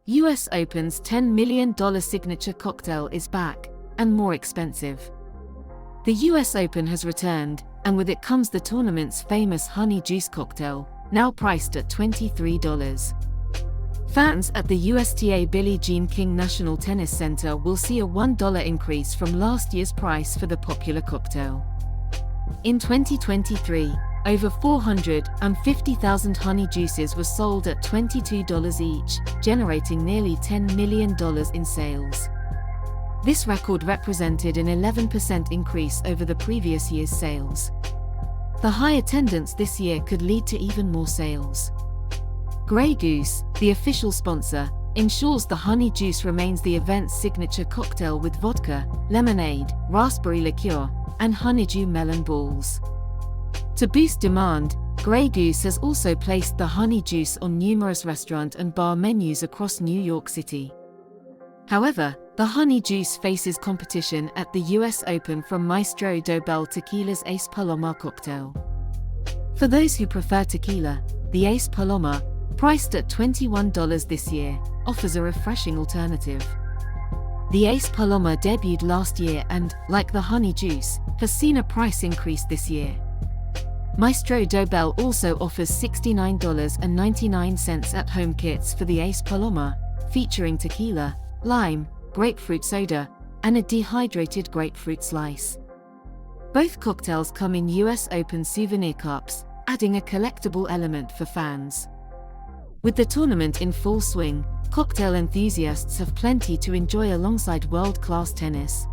US Open's $10 million signature cocktail is back, and more expensive. The US Open has returned, and with it comes the tournament's famous honey juice cocktail, now priced at $23. Fans at the USTA Billie Jean King National Tennis Center will see a $1 increase from last year's price for the popular cocktail. In 2023, over 450,000 honey juices were sold at $22 each, generating nearly $10 million in sales. This record represented an 11% increase over the previous year's sales. The high attendance this year could lead to even more sales. Grey Goose, the official sponsor, ensures the honey juice remains the event's signature cocktail with vodka, lemonade, raspberry liqueur, and honeydew melon balls. To boost demand, Grey Goose has also placed the honey juice on numerous restaurant and bar menus across New York City. However, the honey juice faces competition at the US Open from Maestro Dobel Tequila's Ace Paloma cocktail. For those who prefer tequila, the Ace Paloma, priced at $21 this year, offers a refreshing alternative. The Ace Paloma debuted last year and, like the honey juice, has seen a price increase this year. Maestro Dobel also offers $69.99 at-home kits for the Ace Paloma, featuring tequila, lime, grapefruit soda, and a dehydrated grapefruit slice. Both cocktails come in US Open souvenir cups, adding a collectible element for fans. With the tournament in full swing, cocktail enthusiasts have plenty to enjoy alongside world-class tennis.